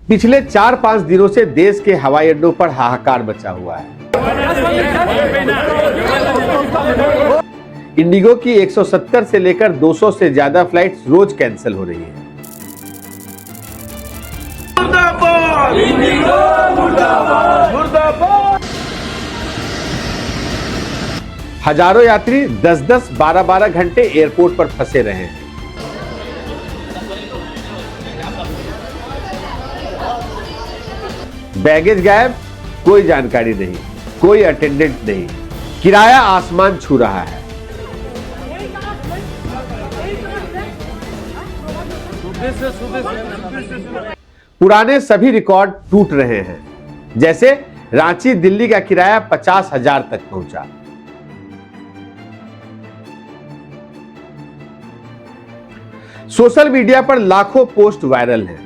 पिछले 4-5 दिनों से देश के हवाई अड्डों पर हाहाकार मचा हुआ है। इंडिगो की 170 से लेकर 200 से ज्यादा फ्लाइट्स रोज कैंसिल हो रही हैं। हजारों यात्री 10-10, 12-12 घंटे एयरपोर्ट पर फंसे रहे हैं। बैगेज गायब, कोई जानकारी नहीं, कोई अटेंडेंट नहीं, किराया आसमान छू रहा है। पुराने सभी रिकॉर्ड टूट रहे हैं। जैसे रांची दिल्ली का किराया 50,000 तक पहुंचा। सोशल मीडिया पर लाखों पोस्ट वायरल हैं।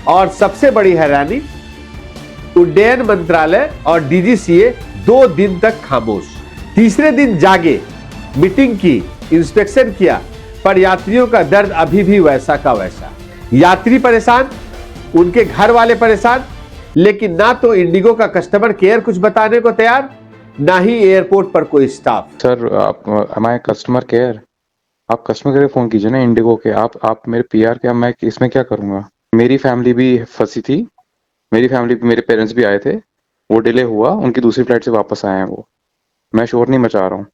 और सबसे बड़ी हैरानी, उड्डयन मंत्रालय और डीजीसीए 2 दिन तक खामोश। तीसरे दिन जागे, मीटिंग की, इंस्पेक्शन किया, पर यात्रियों का दर्द अभी भी वैसा का वैसा। यात्री परेशान, उनके घर वाले परेशान, लेकिन ना तो इंडिगो का कस्टमर केयर कुछ बताने को तैयार, ना ही एयरपोर्ट पर कोई स्टाफ। सर, हमारे कस्टमर केयर, आप कस्टमर केयर फोन कीजिए ना इंडिगो के। आप मेरे पीआर के, मैं इसमें क्या करूंगा? मेरी फैमिली भी फंसी थी, मेरे पेरेंट्स भी आए थे, वो डिले हुआ, उनकी दूसरी फ्लाइट से वापस आए हैं वो। मैं शोर नहीं मचा रहा हूँ।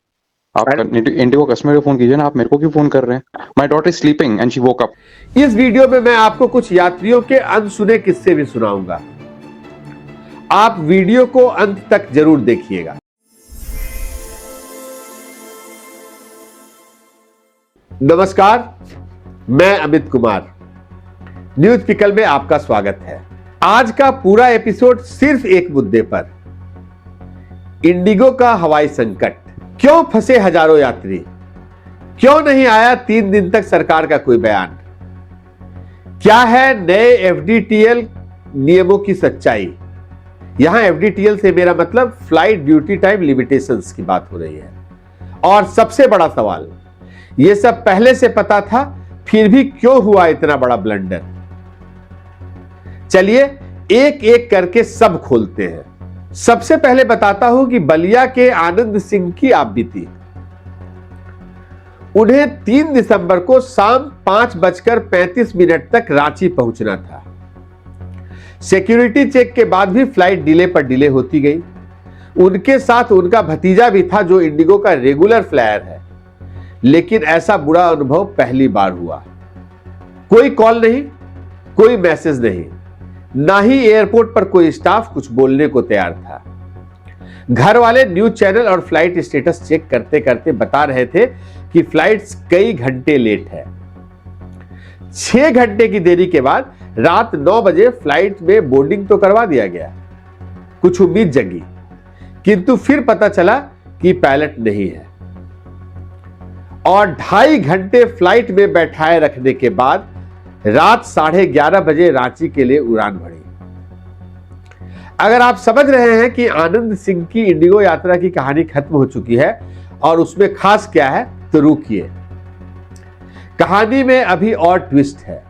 आप इंडिगो कस्टमर को फोन कीजिए ना, आप मेरे को क्यों फोन कर रहे हैं? My daughter is sleeping and she woke up. इस वीडियो में मैं आपको कुछ यात्रियों के अनसुने किस्से भी सुनाऊंगा। आप वीडियो को अंत तक जरूर देखिएगा। नमस्कार, मैं अमित कुमार, न्यूज पिकल में आपका स्वागत है। आज का पूरा एपिसोड सिर्फ एक मुद्दे पर, इंडिगो का हवाई संकट। क्यों फंसे हजारों यात्री? क्यों नहीं आया 3 दिन तक सरकार का कोई बयान? क्या है नए एफडीटीएल नियमों की सच्चाई? यहां एफडीटीएल से मेरा मतलब फ्लाइट ड्यूटी टाइम लिमिटेशंस की बात हो रही है। और सबसे बड़ा सवाल, यह सब पहले से पता था, फिर भी क्यों हुआ इतना बड़ा ब्लंडर? चलिए एक एक करके सब खोलते हैं। सबसे पहले बताता हूं कि बलिया के आनंद सिंह की आप बीती। उन्हें 3 दिसंबर को शाम 5:35 तक रांची पहुंचना था। सिक्योरिटी चेक के बाद भी फ्लाइट डिले पर डिले होती गई। उनके साथ उनका भतीजा भी था जो इंडिगो का रेगुलर फ्लायर है, लेकिन ऐसा बुरा अनुभव पहली बार हुआ। कोई कॉल नहीं, कोई मैसेज नहीं, ना ही एयरपोर्ट पर कोई स्टाफ कुछ बोलने को तैयार था। घर वाले न्यूज चैनल और फ्लाइट स्टेटस चेक करते करते बता रहे थे कि फ्लाइट्स कई घंटे लेट है। 6 घंटे की देरी के बाद रात 9 बजे फ्लाइट में बोर्डिंग तो करवा दिया गया। कुछ उम्मीद जगी, किंतु फिर पता चला कि पायलट नहीं है। और 2.5 घंटे फ्लाइट में बैठाए रखने के बाद रात 11:30 बजे रांची के लिए उड़ान भरी। अगर आप समझ रहे हैं कि आनंद सिंह की इंडिगो यात्रा की कहानी खत्म हो चुकी है और उसमें खास क्या है, तो रुकिए, कहानी में अभी और ट्विस्ट है।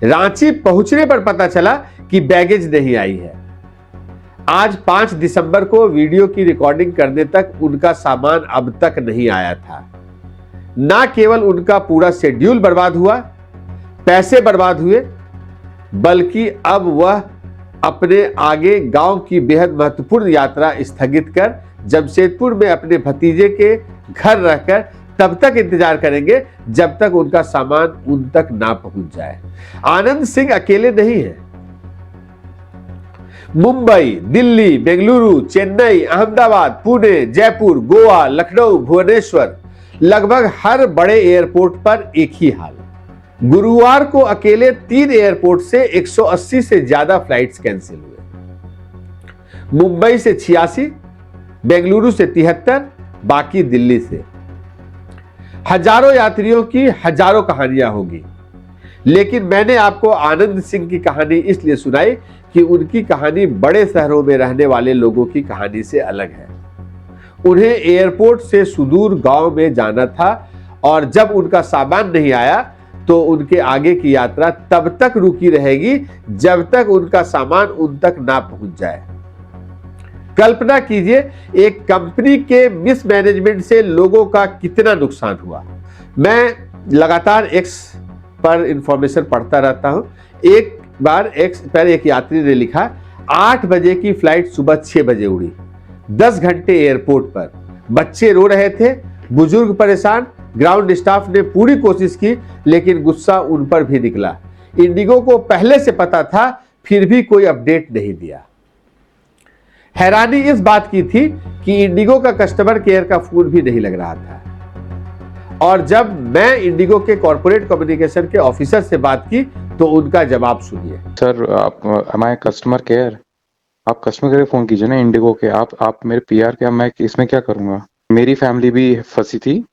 रांची पहुंचने पर पता चला कि बैगेज नहीं आई है। आज 5 दिसंबर को वीडियो की रिकॉर्डिंग करने तक उनका सामान अब तक नहीं आया था। ना केवल उनका पूरा शेड्यूल बर्बाद हुआ, पैसे बर्बाद हुए, बल्कि अब वह अपने आगे गांव की बेहद महत्वपूर्ण यात्रा स्थगित कर जमशेदपुर में अपने भतीजे के घर रहकर तब तक इंतजार करेंगे जब तक उनका सामान उन तक ना पहुंच जाए। आनंद सिंह अकेले नहीं है। मुंबई, दिल्ली, बेंगलुरु, चेन्नई, अहमदाबाद, पुणे, जयपुर, गोवा, लखनऊ, भुवनेश्वर, लगभग हर बड़े एयरपोर्ट पर एक ही हाल। गुरुवार को अकेले 3 एयरपोर्ट से 180 से ज्यादा फ्लाइट्स कैंसिल हुए। मुंबई से 86, बेंगलुरु से 73, बाकी दिल्ली से। हजारों यात्रियों की हजारों कहानियां होगी, लेकिन मैंने आपको आनंद सिंह की कहानी इसलिए सुनाई कि उनकी कहानी बड़े शहरों में रहने वाले लोगों की कहानी से अलग है। उन्हें एयरपोर्ट से सुदूर गांव में जाना था और जब उनका सामान नहीं आया तो उनके आगे की यात्रा तब तक रुकी रहेगी जब तक उनका सामान उन तक ना पहुंच जाए। कल्पना कीजिए एक कंपनी के मिसमैनेजमेंट से लोगों का कितना नुकसान हुआ। मैं लगातार एक्स पर इंफॉर्मेशन पढ़ता रहता हूं। एक बार एक्स पर एक यात्री ने लिखा 8 बजे की फ्लाइट सुबह 6 बजे उड़ी, 10 घंटे एयरपोर्ट पर, बच्चे रो रहे थे, बुजुर्ग परेशान, ग्राउंड स्टाफ ने पूरी कोशिश की लेकिन गुस्सा उन पर भी निकला। इंडिगो को पहले से पता था फिर भी कोई अपडेट नहीं दिया। हैरानी इस बात की थी कि इंडिगो का कस्टमर केयर का फोन भी नहीं लग रहा था। और जब मैं इंडिगो के कॉर्पोरेट कम्युनिकेशन के ऑफिसर से बात की तो उनका जवाब सुनिए। सर आप हमारे कस्टमर केयर, आप कस्टमर केयर फोन कीजिए ना इंडिगो के। आप मेरे पीआर के, अब मैं इसमें क्या करूंगा? मेरी फैमिली भी फंसी थी,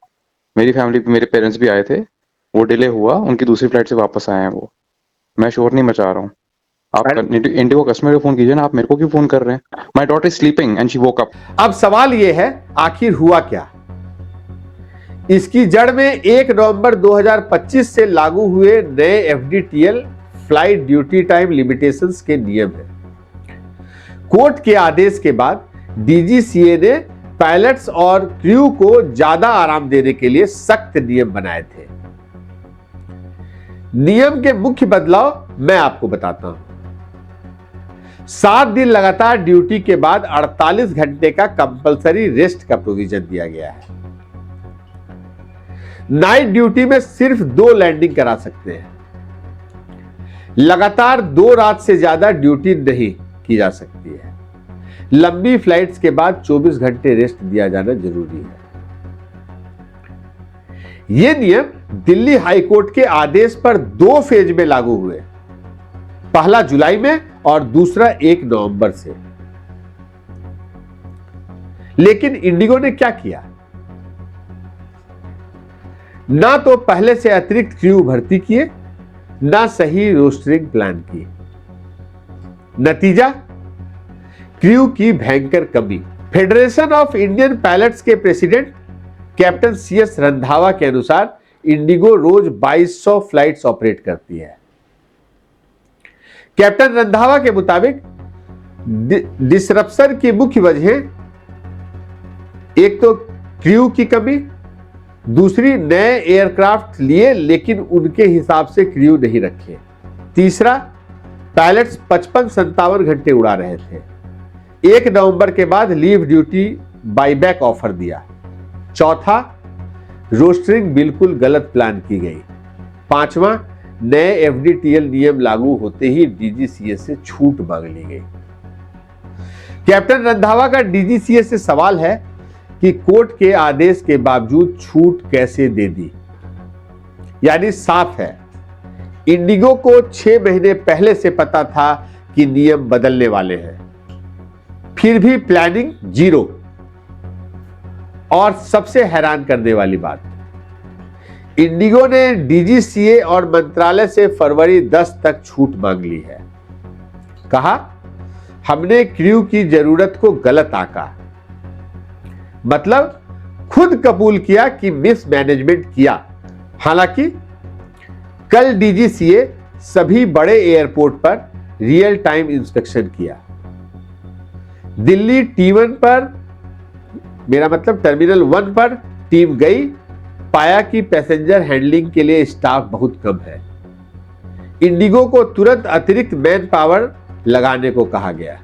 मेरी फैमिली, मेरे पेरेंट्स भी आए थे, वो डिले हुआ, उनकी दूसरी फ्लाइट से वापस आए हैं वो। मैं शोर नहीं मचा रहा हूँ। आप इंडिगो कस्टमर को फोन कीजिए ना, आप मेरे को क्यों फोन कर रहे हैं? My daughter is sleeping and she woke up. अब सवाल यह है आखिर हुआ क्या? इसकी जड़ में 1 नवंबर 2025 से लागू हुए नए FDTL flight duty time limitations के नियम है। कोर्ट के आदेश के बाद डीजीसीए ने पायलट्स और क्रू को ज्यादा आराम देने के लिए सख्त नियम बनाए थे। नियम के मुख्य बदलाव मैं आपको बताता हूं। 7 दिन लगातार ड्यूटी के बाद 48 घंटे का कंपलसरी रेस्ट का प्रोविजन दिया गया है। नाइट ड्यूटी में सिर्फ 2 लैंडिंग करा सकते हैं। लगातार 2 रात से ज्यादा ड्यूटी नहीं की जा सकती है। लंबी फ्लाइट्स के बाद 24 घंटे रेस्ट दिया जाना जरूरी है। यह नियम दिल्ली हाईकोर्ट के आदेश पर 2 फेज में लागू हुए, पहला जुलाई में और दूसरा 1 नवंबर से। लेकिन इंडिगो ने क्या किया? ना तो पहले से अतिरिक्त क्रू भर्ती किए, ना सही रोस्टरिंग प्लान की। नतीजा, क्रू की भयंकर कमी। फेडरेशन ऑफ इंडियन पायलट्स के प्रेसिडेंट कैप्टन सीएस रंधावा के अनुसार इंडिगो रोज 2200 फ्लाइट्स ऑपरेट करती है। कैप्टन रंधावा के मुताबिक डिसरप्शन की मुख्य वजह एक तो क्रू की कमी, दूसरी नए एयरक्राफ्ट लिए लेकिन उनके हिसाब से क्रू नहीं रखे, तीसरा पायलट्स 55-57 घंटे उड़ा रहे थे, 1 नवंबर के बाद लीव ड्यूटी बाईबैक ऑफर दिया, चौथा रोस्टरिंग बिल्कुल गलत प्लान की गई, पांचवा नए एफडीटीएल नियम लागू होते ही डीजीसीए से छूट मांग ली गई। कैप्टन रंधावा का डीजीसीए से सवाल है कि कोर्ट के आदेश के बावजूद छूट कैसे दे दी। यानी साफ है, इंडिगो को 6 महीने पहले से पता था कि नियम बदलने वाले हैं, फिर भी प्लानिंग जीरो। और सबसे हैरान करने वाली बात, इंडिगो ने डीजीसीए और मंत्रालय से फरवरी 10 तक छूट मांग ली है। कहा, हमने क्रू की जरूरत को गलत आंका, मतलब खुद कबूल किया कि मिसमैनेजमेंट किया। हालांकि कल डीजीसीए सभी बड़े एयरपोर्ट पर रियल टाइम इंस्पेक्शन किया। दिल्ली T1 पर, मेरा मतलब टर्मिनल 1 पर टीम गई, पाया कि पैसेंजर हैंडलिंग के लिए स्टाफ बहुत कम है। इंडिगो को तुरंत अतिरिक्त मैन पावर लगाने को कहा गया।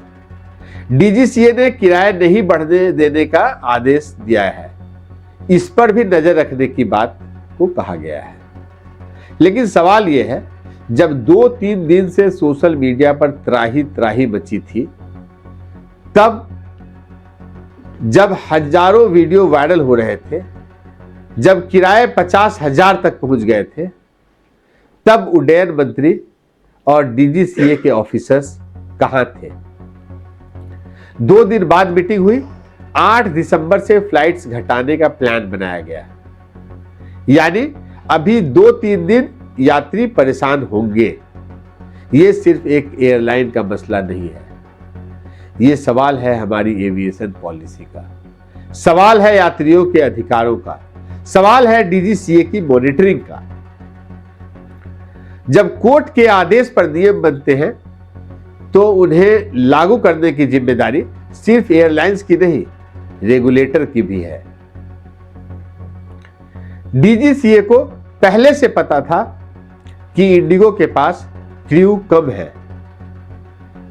डीजीसीए ने किराया नहीं बढ़ने देने का आदेश दिया है, इस पर भी नजर रखने की बात को कहा गया है। लेकिन सवाल यह है, जब 2-3 दिन से सोशल मीडिया पर त्राही त्राही मची थी, तब जब हजारों वीडियो वायरल हो रहे थे, जब किराए 50,000 तक पहुंच गए थे, तब उड्डयन मंत्री और डीजीसीए के ऑफिसर्स कहां थे? 2 दिन बाद मीटिंग हुई, 8 दिसंबर से फ्लाइट्स घटाने का प्लान बनाया गया। यानी अभी 2-3 दिन यात्री परेशान होंगे। यह सिर्फ एक एयरलाइन का मसला नहीं है, यह सवाल है हमारी एविएशन पॉलिसी का। सवाल है यात्रियों के अधिकारों का, सवाल है डीजीसीए की मॉनिटरिंग का। जब कोर्ट के आदेश पर नियम बनते हैं तो उन्हें लागू करने की जिम्मेदारी सिर्फ एयरलाइंस की नहीं, रेगुलेटर की भी है। डीजीसीए को पहले से पता था कि इंडिगो के पास क्रू कम है,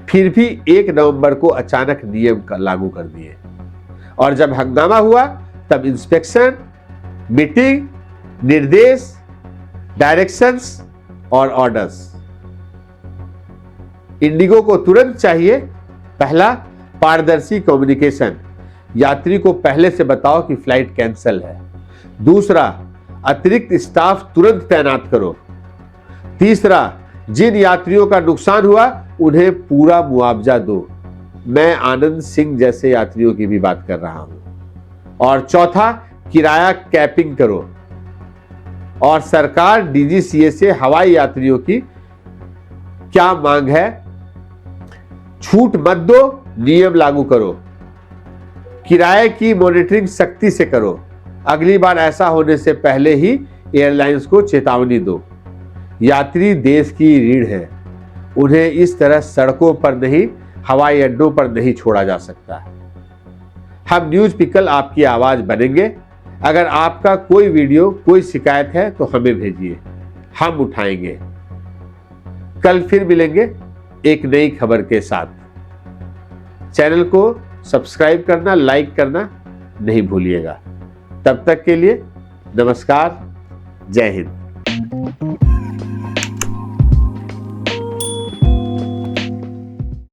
फिर भी 1 नवंबर को अचानक नियम लागू कर दिए और जब हंगामा हुआ तब इंस्पेक्शन, मीटिंग, निर्देश, डायरेक्शंस और ऑर्डर्स। इंडिगो को तुरंत चाहिए, पहला, पारदर्शी कम्युनिकेशन, यात्री को पहले से बताओ कि फ्लाइट कैंसिल है। दूसरा, अतिरिक्त स्टाफ तुरंत तैनात करो। तीसरा, जिन यात्रियों का नुकसान हुआ उन्हें पूरा मुआवजा दो। मैं आनंद सिंह जैसे यात्रियों की भी बात कर रहा हूं। और चौथा, किराया कैपिंग करो। और सरकार डीजीसीए से हवाई यात्रियों की क्या मांग है? छूट मत दो, नियम लागू करो। किराए की मॉनिटरिंग सख्ती से करो। अगली बार ऐसा होने से पहले ही एयरलाइंस को चेतावनी दो। यात्री देश की रीढ़ है, उन्हें इस तरह सड़कों पर नहीं, हवाई अड्डों पर नहीं छोड़ा जा सकता। हम न्यूज पिकल आपकी आवाज बनेंगे। अगर आपका कोई वीडियो, कोई शिकायत है तो हमें भेजिए, हम उठाएंगे। कल फिर मिलेंगे एक नई खबर के साथ। चैनल को सब्सक्राइब करना, लाइक करना नहीं भूलिएगा। तब तक के लिए नमस्कार, जय हिंद।